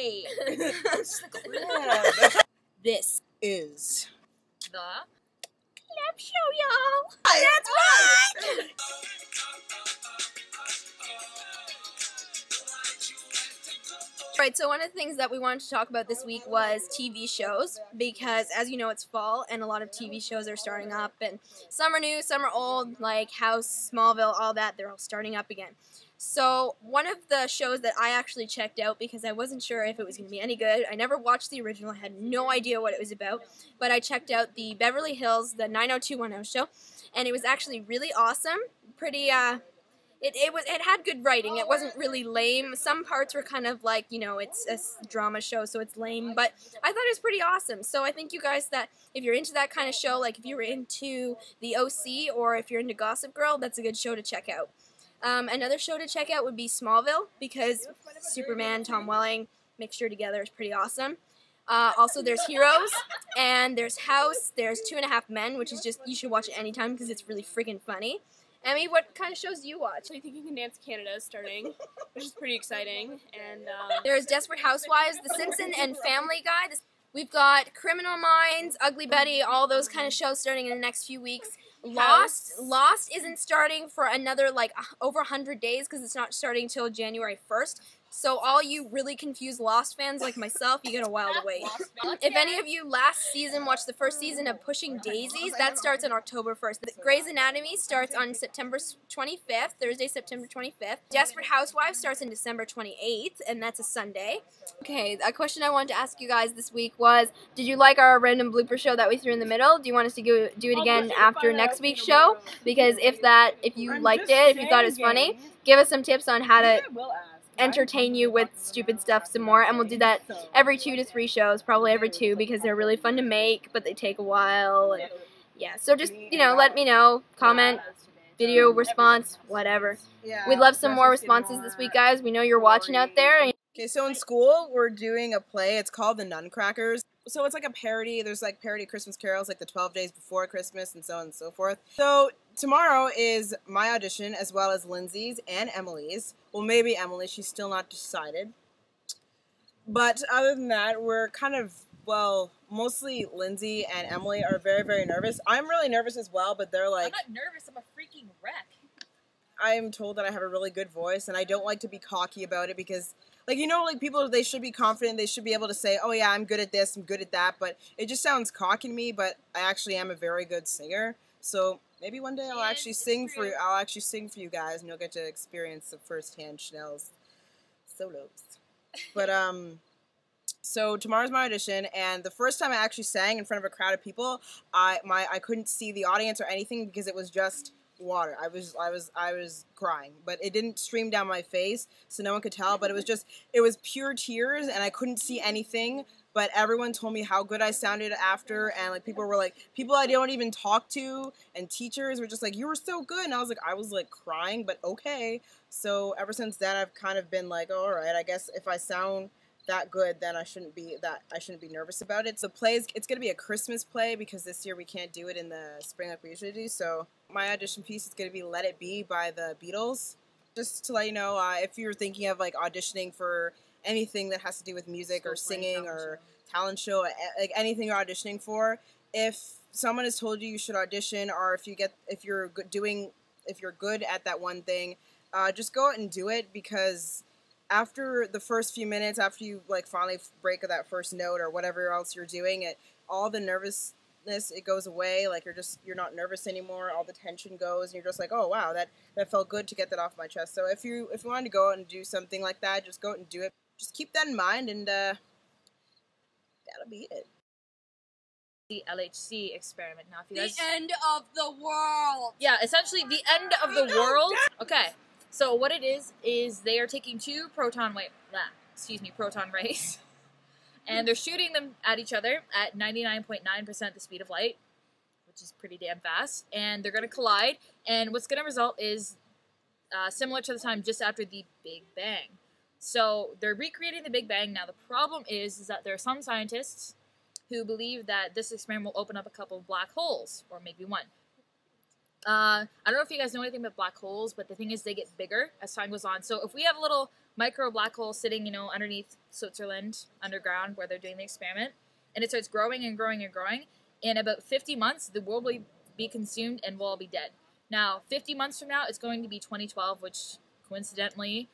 Hey! It's the crab. This Is the Club Show, y'all! That's right! Right, so one of the things that we wanted to talk about this week was TV shows, because as you know, it's fall and a lot of TV shows are starting up, and some are new, some are old, like House, Smallville, all that, they're all starting up again. So one of the shows that I actually checked out because I wasn't sure if it was going to be any good, I never watched the original, I had no idea what it was about, but I checked out the Beverly Hills, the 90210 show, and it was actually really awesome, pretty, It had good writing. It wasn't really lame. Some parts were kind of like, you know, it's a drama show, so it's lame. But I thought it was pretty awesome. So I think you guys that if you're into that kind of show, like if you were into The OC or if you're into Gossip Girl, that's a good show to check out. Another show to check out would be Smallville because Superman, Tom Welling, mixture together is pretty awesome. Also, there's Heroes, and there's House, there's 2.5 Men, which is just, you should watch it anytime because it's really freaking funny. Emmy, what kind of shows do you watch? I think You Can Dance Canada is starting, which is pretty exciting. And there's Desperate Housewives, The Simpsons, and Family Guy. We've got Criminal Minds, Ugly Betty, all those kind of shows starting in the next few weeks. Lost isn't starting for another like over 100 days because it's not starting till January 1st. So all you really confused Lost fans like myself, you got a while to wait. If any of you last season watched the first season of Pushing Daisies, that starts on October 1st. Grey's Anatomy starts on September 25th, Thursday, September 25th. Desperate Housewives starts on December 28th, and that's a Sunday. Okay, a question I wanted to ask you guys this week was, did you like our random blooper show that we threw in the middle? Do you want us to do it again after next week's show? Because if you liked it, if you thought it was funny, give us some tips on how to entertain you with stupid stuff some more, and we'll do that every 2 to 3 shows, probably every 2, because they're really fun to make, but they take a while, and yeah, so just, you know, let me know, comment, video response, whatever. We'd love some more responses this week, guys. We know you're watching out there. Okay, so in school, we're doing a play. It's called The Nutcrackers. So it's like a parody. There's like parody Christmas carols, like the 12 days before Christmas and so on and so forth. So tomorrow is my audition as well as Lindsay's and Emily's. Well, maybe Emily. She's still not decided. But other than that, we're kind of, well, mostly Lindsay and Emily are very, very nervous. I'm really nervous as well, but they're like... I'm not nervous. I'm a freaking wreck. I'm told that I have a really good voice, and I don't like to be cocky about it because... Like, you know, like, people, they should be confident, they should be able to say, oh, yeah, I'm good at this, I'm good at that, but it just sounds cocky to me, but I actually am a very good singer, so maybe one day I'll actually sing for you guys, and you'll get to experience the first-hand Chanel's solos. But, so tomorrow's my audition, and the first time I actually sang in front of a crowd of people, I couldn't see the audience or anything because it was just... water. I was crying, but it didn't stream down my face, so no one could tell, but it was pure tears, and I couldn't see anything, but everyone told me how good I sounded after, and like people I don't even talk to, and teachers were just like, you were so good, and I was like crying, but okay. So ever since then, I've kind of been like, oh, all right, I guess if I sound that good, then I shouldn't be nervous about it. So it's gonna be a Christmas play because this year we can't do it in the spring like we usually do. So my audition piece is gonna be "Let It Be" by the Beatles. Just to let you know, if you're thinking of like auditioning for anything that has to do with music or singing or talent show, like anything you're auditioning for, if someone has told you you should audition, or if you're good at that one thing, just go out and do it, because after the first few minutes, after you like finally break that first note or whatever else you're doing, all the nervousness, it goes away. Like you're not nervous anymore. All the tension goes, and you're just like, oh wow, that felt good to get that off my chest. So if you wanted to go out and do something like that, just go out and do it. Just keep that in mind, and that'll be it. The LHC experiment. Now, if you guys... The end of the world! Yeah, essentially the end of the world. Okay. So what it is they are taking 2 proton rays, and they're shooting them at each other at 99.9% the speed of light, which is pretty damn fast, and they're going to collide, and what's going to result is similar to the time just after the Big Bang. So they're recreating the Big Bang. Now the problem is that there are some scientists who believe that this experiment will open up a couple of black holes, or maybe one. I don't know if you guys know anything about black holes, but the thing is they get bigger as time goes on. So if we have a little micro black hole sitting, underneath Switzerland, underground, where they're doing the experiment. And it starts growing and growing and growing. In about 50 months, the world will be consumed and we'll all be dead. Now, 50 months from now, it's going to be 2012, which coincidentally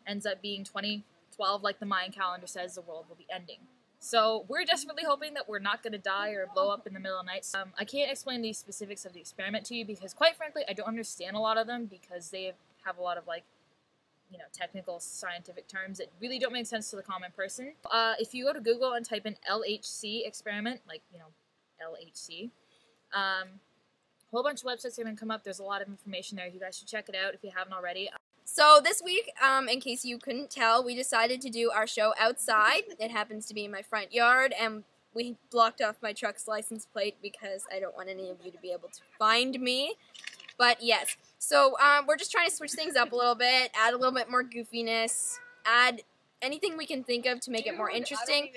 ends up being 2012, like the Mayan calendar says, the world will be ending. So we're desperately hoping that we're not going to die or blow up in the middle of the night. I can't explain the specifics of the experiment to you because, quite frankly, I don't understand a lot of them because they have a lot of, technical scientific terms that really don't make sense to the common person. If you go to Google and type in LHC experiment, LHC, a whole bunch of websites are going to come up. There's a lot of information there. You guys should check it out if you haven't already. So this week, in case you couldn't tell, we decided to do our show outside. It happens to be in my front yard, and we blocked off my truck's license plate because I don't want any of you to be able to find me. But yes, so we're just trying to switch things up a little bit, add a little bit more goofiness, add anything we can think of to make it more interesting.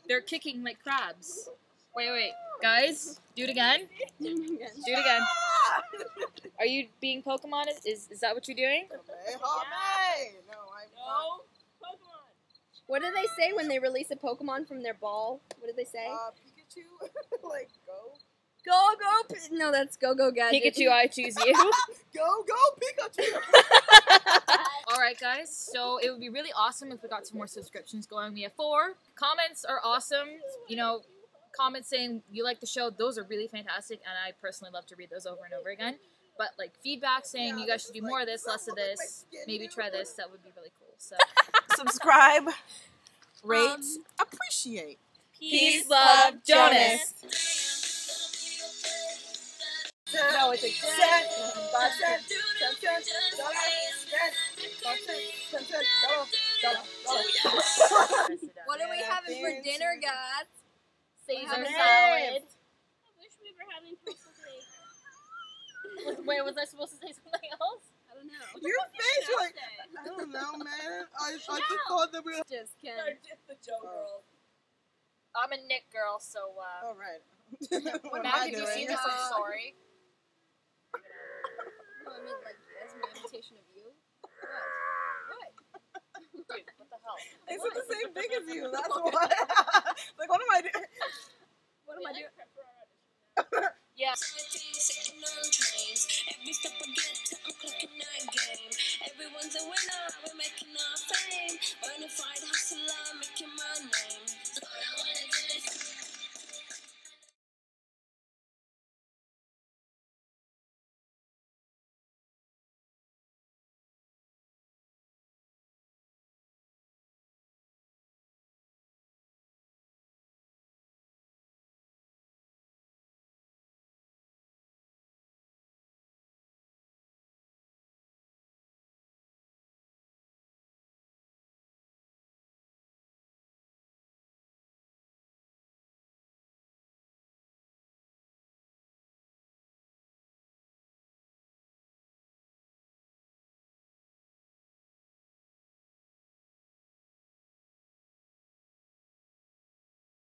They're kicking like crabs. Wait, guys, do it again. Do it again. Are you being Pokemon? Is that what you're doing? No, Pokemon. What do they say when they release a Pokemon from their ball? What do they say? Pikachu, go. No, that's Go Gadget. Pikachu, I choose you. Go Pikachu. Alright guys, so it would be really awesome if we got some more subscriptions going. We have 4. Comments are awesome. Comments saying you like the show, those are really fantastic, and I personally love to read those over and over again. But feedback saying you guys should do more of this, less of this, maybe try this, that would be really cool. So Subscribe, rate, appreciate. Peace, love, Jonas. No, it's like cent, 5 cents, 10 cents, $5 What are we having for dinner, guys? Caesar Have a salad. I wish we were having pizza today. Wait, was I supposed to say something else? I don't know. Your face, I don't know, man. I just thought that we were. Just kidding. The Joe girl. I'm a Nick girl, so All right. what now have you seen this? I'm sorry. No, I mean, as my imitation of you. What? Dude, what the hell? They said the same thing as you. That's why. Like, what am I doing? What am I doing? Yeah.